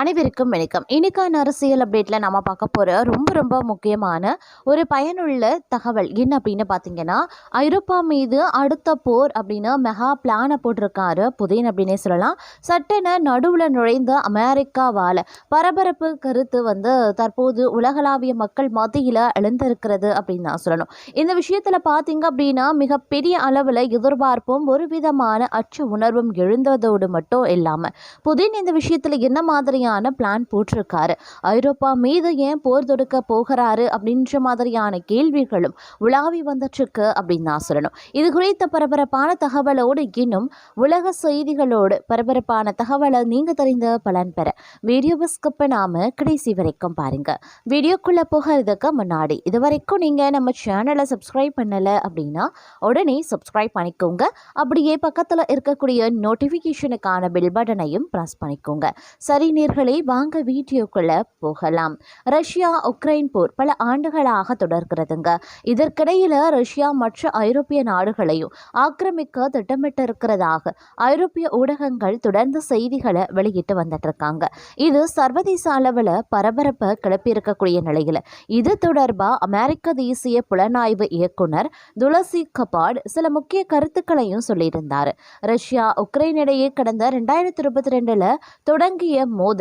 அனைவருக்கும் வணக்கம். இன்னைக்கான அரசியல் அப்டேட்ல நம்ம பார்க்க போற ரொம்ப ரொம்ப முக்கியமான ஒரு பயனுள்ள தகவல் என்ன அப்படின்னு பார்த்தீங்கன்னா, ஐரோப்பா மீது அடுத்த போர் அப்படின்னு மெகா பிளானை போட்டிருக்காரு புதின் அப்படின்னே சொல்லலாம். சட்டென நடுவில் நுழைந்த அமெரிக்காவால் பரபரப்பு கருத்து தற்போது உலகளாவிய மக்கள் மத்தியில் எழுந்திருக்கிறது அப்படின்னு தான் சொல்லணும். இந்த விஷயத்தில் பார்த்தீங்க அப்படின்னா மிகப்பெரிய அளவில் எதிர்பார்ப்பும் ஒரு விதமான அச்சு உணர்வும் எழுந்ததோடு மட்டும் இல்லாமல் புதின் இந்த விஷயத்தில் என்ன மாதிரி பிளான் போட்டிருக்காரு, ஐரோப்பா மீது ஏன் போர் தொடுக்க போகிறாரு அப்படின்ற மாதிரியான கேள்விகளும் உலாவி வந்துட்டு அப்படின்னு நான் சொல்லணும். இது குறித்த பரபரப்பான தகவலோடு இன்னும் உலக செய்திகளோடு பரபரப்பான தகவலை நீங்க தெரிந்த பலன் பெற வீடியோவை ஸ்கிப் பண்ணாம கடைசி வரைக்கும் பாருங்க. வீடியோக்குள்ள போகிறதுக்கு முன்னாடி இது வரைக்கும் நீங்க நம்ம சேனலை சப்ஸ்கிரைப் பண்ணல அப்படின்னா உடனே சப்ஸ்கிரைப் பண்ணிக்கோங்க. அப்படியே பக்கத்துல இருக்கக்கூடிய நோட்டிபிகேஷனுக்கான பெல் பட்டனையும் பிரஸ் பண்ணிக்கோங்க. சரி நேயர்களே, வாங்க வீடியோக்குள்ள போகலாம். ரஷ்யா உக்ரைன் போர் பல ஆண்டுகளாக தொடர்கிறதுங்க. இதற்கிடையில ரஷ்யா மற்ற ஐரோப்பிய நாடுகளையும் ஆக்கிரமிக்க திட்டமிட்டிருக்கிறதாக ஐரோப்பிய ஊடகங்கள் தொடர்ந்து செய்திகளை வெளியிட்டு வந்துட்டு இருக்காங்க. இது சர்வதேச அளவில் பரபரப்பை கிளப்பியிருக்கக்கூடிய நிலையில் இது தொடர்பா அமெரிக்க தேசிய புலனாய்வு இயக்குனர் துளசி கபாட் சில முக்கிய கருத்துக்களையும் சொல்லியிருந்தார். ரஷ்யா உக்ரைன் இடையே கடந்த 2022 தொடங்கிய மோதல்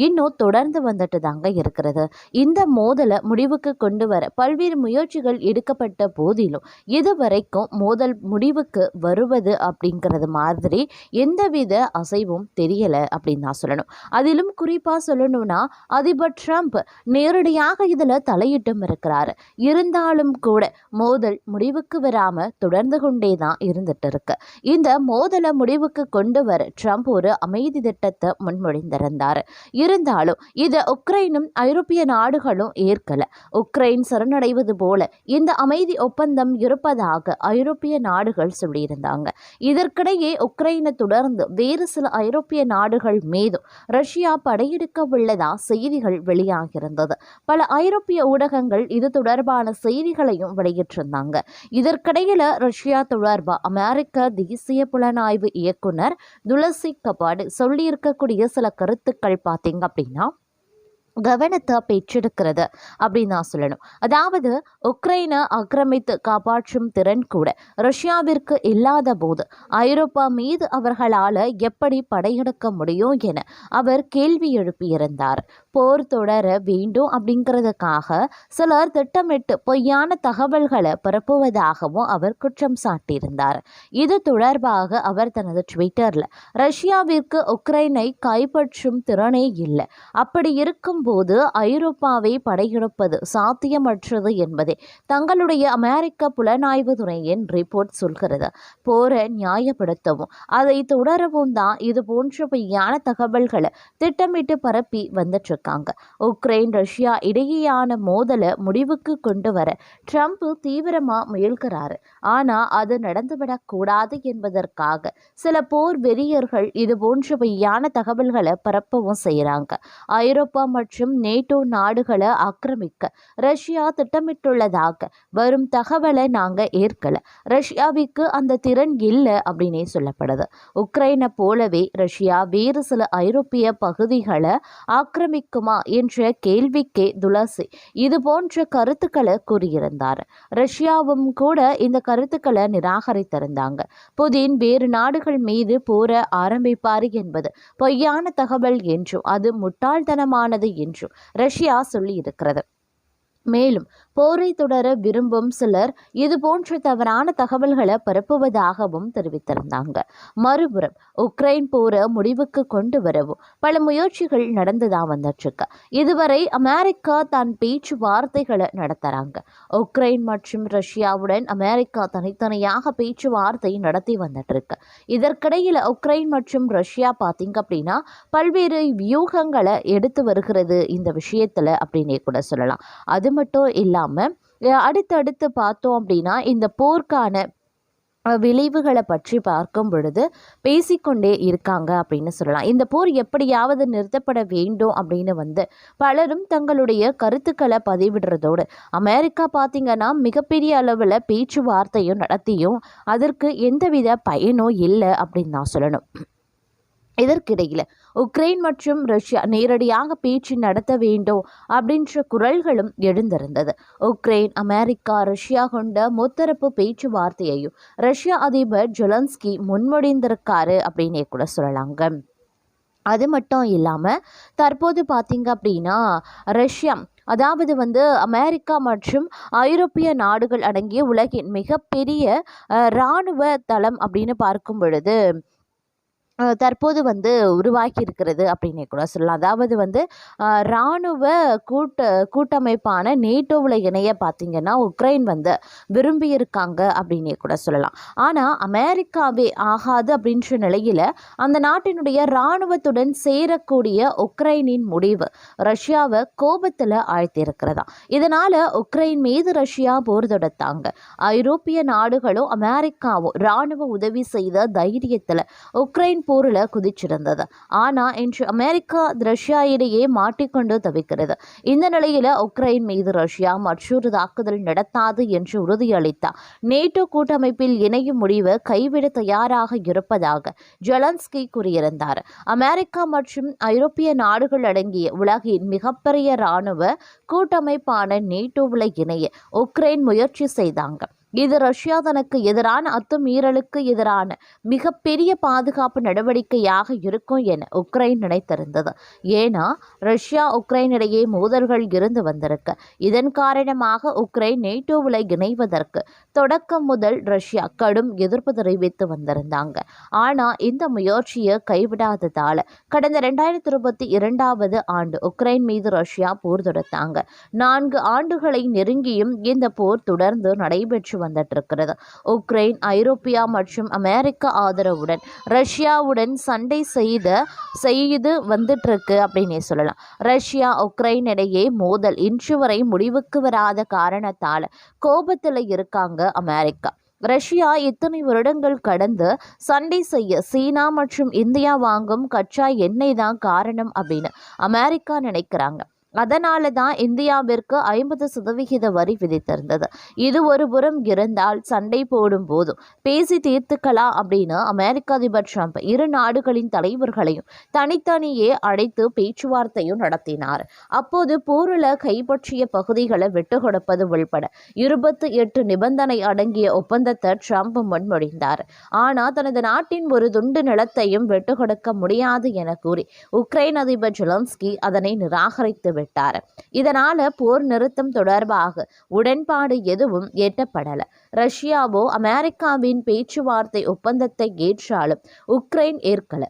இன்னும் தொடர்ந்து வந்துட்டு தாங்க இருக்கிறது. இந்த மோதலை முடிவுக்கு கொண்டு வர பல்வேறு முயற்சிகள் எடுக்கப்பட்ட போதிலும் இதுவரைக்கும் மோதல் முடிவுக்கு வருவது அப்படிங்கிறது மாதிரி எந்தவித அசைவும் தெரியல அப்படின்னு தான் சொல்லணும். அதிலும் குறிப்பா சொல்லணும்னா அதிபர் ட்ரம்ப் நேரடியாக இதுல தலையிட்டும் இருக்கிறாரு. இருந்தாலும் கூட மோதல் முடிவுக்கு வராம தொடர்ந்து கொண்டே தான் இருந்துட்டு இருக்கு. இந்த மோதலை முடிவுக்கு கொண்டு வர ட்ரம்ப் ஒரு அமைதி திட்டத்தை முன்மொழிந்திருந்தார். இருந்தாலும் இதை உக்ரைனும் ஐரோப்பிய நாடுகளும் ஏற்கல. உக்ரைன் சரணடைவது போல இந்த அமைதி ஒப்பந்தம் இருப்பதாக ஐரோப்பிய நாடுகள் சொல்லியிருந்தாங்க. இதற்கிடையே உக்ரைனை தொடர்ந்து வேறு சில ஐரோப்பிய நாடுகள் மீதும் ரஷ்யா படையெடுக்க உள்ளதா செய்திகள் வெளியாகியிருந்தது. பல ஐரோப்பிய ஊடகங்கள் இது தொடர்பான செய்திகளையும் வெளியிட்டிருந்தாங்க. இதற்கிடையில ரஷ்யா தொடர்பா அமெரிக்க தேசிய புலனாய்வு இயக்குனர் துளசி கபாட் சொல்லியிருக்கக்கூடிய சில கருத்துக்கள் பார்த்தீங்க அப்படின்னா கவனத்தை பெற்றிருக்கிறது அப்படின்னு நான் சொல்லணும். அதாவது உக்ரைனை ஆக்கிரமித்து காப்பாற்றும் திறன் கூட ரஷ்யாவிற்கு இல்லாத போது ஐரோப்பா மீது அவர்களால் எப்படி படையெடுக்க முடியும் என அவர் கேள்வி எழுப்பியிருந்தார். போர் தொடர வேண்டும் அப்படிங்கிறதுக்காக சிலர் திட்டமிட்டு பொய்யான தகவல்களை பரப்புவதாகவும் அவர் குற்றம் சாட்டியிருந்தார். இது தொடர்பாக அவர் தனது ட்விட்டரில் ரஷ்யாவிற்கு உக்ரைனை கைப்பற்றும் திறனே இல்லை, அப்படி இருக்கும் போது ஐரோப்பாவை படையெடுப்பது சாத்தியமற்றது என்பதை தங்களுடைய அமெரிக்க புலனாய்வு துறையின் ரிப்போர்ட் சொல்கிறது. போரை நியாயப்படுத்தவும் அதை தொடரவும் தான் இது போன்ற பொய்யான தகவல்களை திட்டமிட்டு பரப்பி வந்துட்டு இருக்காங்க. உக்ரைன் ரஷ்யா இடையேயான மோதலை முடிவுக்கு கொண்டு வர ட்ரம்ப் தீவிரமா முயல்கிறாரு. ஆனா அது நடந்துவிடக்கூடாது என்பதற்காக சில போர் வெறியர்கள் இது போன்ற பொய்யான தகவல்களை பரப்பவும் செய்யறாங்க. ஐரோப்பா மற்றும் நேட்டோ நாடுகளை ஆக்கிரமிக்க ரஷ்யா திட்டமிட்டுள்ளதாக வரும் தகவலை நாங்க ஏற்கல. ரஷ்யாவிற்கு அந்த திறன் இல்லை அப்படின்னே சொல்லப்படுது. உக்ரைனை போலவே ரஷ்யா வேறு சில ஐரோப்பிய பகுதிகளை ஆக்கிரமிக்குமா என்ற கேள்விக்கே துளசி இது போன்ற கருத்துக்களை கூறியிருந்தார். ரஷ்யாவும் கூட இந்த கருத்துக்களை நிராகரித்திருந்தாங்க. புதின் வேறு நாடுகள் மீது போர ஆரம்பிப்பார் என்பது பொய்யான தகவல் என்றும் அது முட்டாள்தனமானது என்றும் ரஷ்யா சொல்லி இருக்கிறது. மேலும் போரை தொடர விரும்பும் சிலர் இது போன்ற தவறான தகவல்களை பரப்புவதாகவும் தெரிவித்திருந்தாங்க. மறுபுறம் உக்ரைன் போரை முடிவுக்கு கொண்டு வரவும் பல முயற்சிகள் நடந்துதான் வந்துட்டுருக்கு. இதுவரை அமெரிக்கா தான் பேச்சுவார்த்தைகளை நடத்துறாங்க. உக்ரைன் மற்றும் ரஷ்யாவுடன் அமெரிக்கா தனித்தனியாக பேச்சுவார்த்தை நடத்தி வந்துட்டு இருக்கு. இதற்கிடையில உக்ரைன் மற்றும் ரஷ்யா பார்த்தீங்க அப்படின்னா பல்வேறு வியூகங்களை எடுத்து வருகிறது இந்த விஷயத்துல அப்படின்னே கூட சொல்லலாம். அது மட்டும் இல்லாம அடுத்தடுத்து பார்த்தோம் அப்படின்னா இந்த போர்க்கான விளைவுகளை பற்றி பார்க்கும் பொழுது பேசிக்கொண்டே இருக்காங்க அப்படின்னு சொல்லலாம். இந்த போர் எப்படியாவது நிறுத்தப்பட வேண்டும் அப்படின்னு பலரும் தங்களுடைய கருத்துக்களை பதிவிடுறதோடு அமெரிக்கா பார்த்திங்கன்னா மிகப்பெரிய அளவில் பேச்சுவார்த்தையும் நடத்தியும் அதற்கு எந்தவித பயனும் இல்லை அப்படின்னு நான் சொல்லணும். இதற்கிடையில் உக்ரைன் மற்றும் ரஷ்யா நேரடியாக பேச்சு நடத்த வேண்டும் அப்படின்ற குரல்களும் எழுந்திருந்தது. உக்ரைன், அமெரிக்கா, ரஷ்யா கொண்ட முத்தரப்பு பேச்சுவார்த்தையையும் ரஷ்ய அதிபர் ஜெலன்ஸ்கி முன்மொழிந்திருக்காரு அப்படின்னே கூட சொல்லலாங்க. அது மட்டும் இல்லாமல் தற்போது பார்த்தீங்க அப்படின்னா ரஷ்யா, அதாவது அமெரிக்கா மற்றும் ஐரோப்பிய நாடுகள் அடங்கிய உலகின் மிகப்பெரிய இராணுவ தளம் அப்படின்னு பார்க்கும் பொழுது தற்போது உருவாக்கி இருக்கிறது அப்படின்னே கூட சொல்லலாம். அதாவது இராணுவ கூட்டமைப்பான நேட்டோவில் இணைய பார்த்திங்கன்னா உக்ரைன் விரும்பியிருக்காங்க அப்படின்னே கூட சொல்லலாம். ஆனால் அமெரிக்காவே ஆகாது அப்படின்ற நிலையில் அந்த நாட்டினுடைய இராணுவத்துடன் சேரக்கூடிய உக்ரைனின் முடிவு ரஷ்யாவை கோபத்தில் ஆழ்த்தியிருக்கிறதா. இதனால் உக்ரைன் மீது ரஷ்யா போர் தொடுத்தாங்க. ஐரோப்பிய நாடுகளும் அமெரிக்காவும் இராணுவ உதவி செய்த தைரியத்தில் உக்ரைன் போரில் குதிச்சிருந்தது. ஆனால் இன்று அமெரிக்கா ரஷ்யா இடையே மாட்டிக்கொண்டு தவிக்கிறது. இந்த நிலையில் உக்ரைன் மீது ரஷ்யா மற்றொரு தாக்குதல் நடத்தாது என்று உறுதியளித்தார். நேட்டோ கூட்டமைப்பில் இணையும் முடிவு கைவிட தயாராக இருப்பதாக ஜெலன்ஸ்கி கூறியிருந்தார். அமெரிக்கா மற்றும் ஐரோப்பிய நாடுகள் அடங்கிய உலகின் மிகப்பெரிய இராணுவ கூட்டமைப்பான நேட்டோவில் இணைய உக்ரைன் முயற்சி செய்தாங்க. இது ரஷ்யா தனக்கு எதிரான அத்துமீறலுக்கு எதிரான மிகப்பெரிய பாதுகாப்பு நடவடிக்கையாக இருக்கும் என உக்ரைன் நினைத்திருந்தது. ஏன்னா ரஷ்யா உக்ரைன் இடையே மோதல்கள் இருந்து வந்திருக்கு. இதன் காரணமாக உக்ரைன் நேட்டோவில் இணைவதற்கு தொடக்கம் முதல் ரஷ்யா கடும் எதிர்ப்பு தெரிவித்து வந்திருந்தாங்க. ஆனால் இந்த முயற்சியை கைவிடாததால் கடந்த 2022 ஆண்டு உக்ரைன் மீது ரஷ்யா போர் தொடுத்தாங்க. 4 ஆண்டுகளை நெருங்கியும் இந்த போர் தொடர்ந்து நடைபெற்று வந்துட்டு இருக்கிறது. உக்ரைன் ஐரோப்பியா மற்றும் அமெரிக்கா ஆதரவுடன் ரஷ்யாவுடன் சண்டை செய்து வந்துட்டு இருக்கு அப்படின்னே சொல்லலாம். ரஷ்யா உக்ரைன் இடையே மோதல் இன்று வரை முடிவுக்கு வராத காரணத்தால கோபத்தில் இருக்காங்க அமெரிக்கா. ரஷ்யா இத்தனை வருடங்கள் கடந்து சண்டை செய்ய சீனா மற்றும் இந்தியா வாங்கும் கச்சா எண்ணெய் தான் காரணம் அப்படின்னு அமெரிக்கா நினைக்கிறாங்க. அதனால தான் இந்தியாவிற்கு 50% வரி விதித்திருந்தது. இது ஒரு புறம் இருந்தால் சண்டை போடும் போதும் பேசி தீர்த்துக்கலாம் அப்படின்னு அமெரிக்க அதிபர் ட்ரம்ப் 2 நாடுகளின் தலைவர்களையும் தனித்தனியே அழைத்து பேச்சுவார்த்தையும் நடத்தினார். அப்போது போரில் கைப்பற்றிய பகுதிகளை விட்டு கொடுப்பது உள்பட 28 நிபந்தனை அடங்கிய ஒப்பந்தத்தை ட்ரம்ப் முன்மொழிந்தார். ஆனால் தனது நாட்டின் ஒரு துண்டு நிலத்தையும் விட்டு கொடுக்க முடியாது என கூறி உக்ரைன் அதிபர் ஜெலன்ஸ்கி அதனை நிராகரித்து இதனால போர் நிறுத்தம் தொடர்பாக உடன்பாடு எதுவும் எட்டப்படல. ரஷ்யாவோ அமெரிக்காவின் பேச்சுவார்த்தை ஒப்பந்தத்தை ஏற்றாலும் உக்ரைன் ஏற்கல.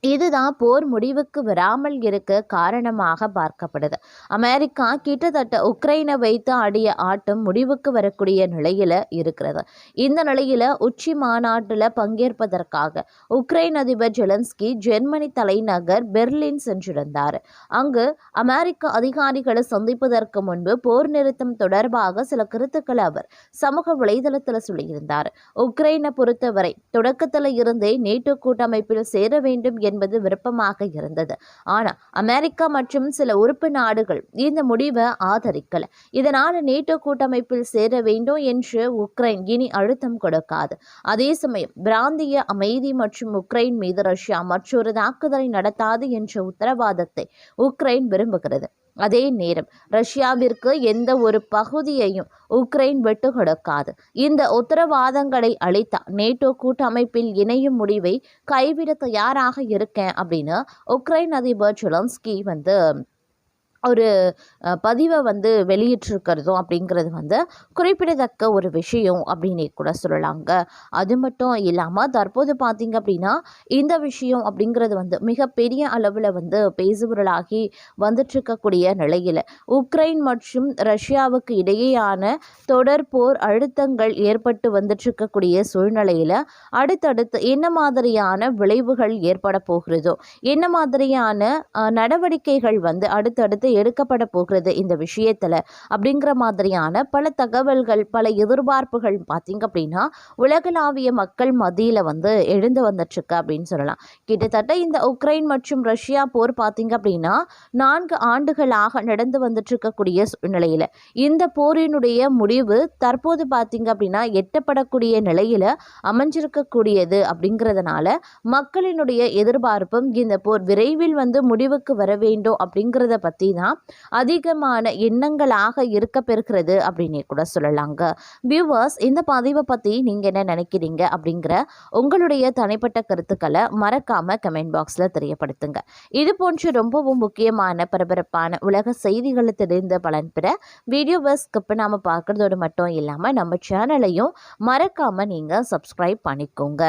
இதுதான் போர் முடிவுக்கு வராமல் இருக்க காரணமாக பார்க்கப்படுது. அமெரிக்கா கிட்டத்தட்ட உக்ரைனை வைத்து ஆடிய ஆட்டம் முடிவுக்கு வரக்கூடிய நிலையில இருக்கிறது. இந்த நிலையில உச்சி மாநாட்டில் பங்கேற்பதற்காக உக்ரைன் அதிபர் ஜெலன்ஸ்கி ஜெர்மனி தலைநகர் பெர்லின் சென்றிருந்தார். அங்கு அமெரிக்க அதிகாரிகளை சந்திப்பதற்கு முன்பு போர் நிறுத்தம் தொடர்பாக சில கருத்துக்களை அவர் சமூக வலைதளத்தில் சொல்லியிருந்தார். உக்ரைனை பொறுத்தவரை தொடக்கத்தில் இருந்தே நேட்டோ கூட்டமைப்பில் சேர வேண்டும் என்பது விருப்பமாக இருந்தது. ஆனால் அமெரிக்கா மற்றும் சில உறுப்பு நாடுகள் இந்த முடிவை ஆதரிக்கல. இதனால் நேட்டோ கூட்டமைப்பில் சேர வேண்டும் என்று உக்ரைன் இனி அழுத்தம் கொடுக்காது. அதே சமயம் பிராந்திய அமைதி மற்றும் உக்ரைன் மீது ரஷ்யா மற்றொரு தாக்குதலை நடத்தாது என்ற உத்தரவாதத்தை உக்ரைன் விரும்புகிறது. அதே நேரம் ரஷ்யாவிற்கு எந்த ஒரு பகுதியையும் உக்ரைன் விட்டு கொடுக்காது. இந்த உத்தரவாதங்களை அளித்த நேட்டோ கூட்டமைப்பில் இணையும் முடிவை கைவிட தயாராக இருக்கேன் அப்படின்னு உக்ரைன் அதிபர் ஜெலன்ஸ்கி ஒரு பதிவை வெளியிட்டிருக்கிறதும் அப்படிங்கிறது குறிப்பிடத்தக்க ஒரு விஷயம் அப்படின்னே கூட சொல்லலாங்க. அது மட்டும் இல்லாமல் தற்போது பார்த்திங்க அப்படின்னா இந்த விஷயம் அப்படிங்கிறது மிகப்பெரிய அளவில் பேசுபொருளாகி வந்துட்டுருக்கக்கூடிய நிலையில் உக்ரைன் மற்றும் ரஷ்யாவுக்கு இடையேயான தொடர் போர் அழுத்தங்கள் ஏற்பட்டு வந்துட்டுருக்கக்கூடிய சூழ்நிலையில் அடுத்தடுத்து என்ன மாதிரியான விளைவுகள் ஏற்பட போகிறதோ, என்ன மாதிரியான நடவடிக்கைகள் அடுத்தடுத்து நடவடிக்கை எடுக்கப்பட போகிறது இந்த விஷயத்தில் அப்படிங்கிற மாதிரியான பல தகவல்கள், பல எதிர்பார்ப்புகள் பார்த்திங்க அப்படின்னா உலகளாவிய மக்கள் மத்தியில் எழுந்து வந்துட்டுருக்கு அப்படின்னு சொல்லலாம். கிட்டத்தட்ட இந்த உக்ரைன் மற்றும் ரஷ்யா போர் பார்த்திங்க அப்படின்னா 4 ஆண்டுகளாக நடந்து வந்துட்டு இருக்கக்கூடிய சூழ்நிலையில் இந்த போரினுடைய முடிவு தற்போது பார்த்திங்க அப்படின்னா எட்டப்படக்கூடிய நிலையில் அமைஞ்சிருக்கக்கூடியது. அப்படிங்கிறதுனால மக்களினுடைய எதிர்பார்ப்பும் இந்த போர் விரைவில் முடிவுக்கு வர வேண்டும் அப்படிங்கிறத பற்றி தான் அதிகமான எண்ணங்களாக இருக்க பெறுகிறது அப்படின்னே கூட சொல்லலாங்க. வியூவர்ஸ், இந்த பதிவை பற்றி நீங்கள் என்ன நினைக்கிறீங்க அப்படிங்கிற உங்களுடைய தனிப்பட்ட கருத்துக்களை மறக்காம கமெண்ட் பாக்ஸில் தெரியப்படுத்துங்க. இது போன்று ரொம்பவும் முக்கியமான பரபரப்பான உலக செய்திகளை தெரிந்து பலன் பெற வீடியோவை ஸ்கிப் பண்ணாமல் பார்க்குறதோடு மட்டும் இல்லாமல் நம்ம சேனலையும் மறக்காமல் நீங்கள் சப்ஸ்கிரைப் பண்ணிக்கோங்க.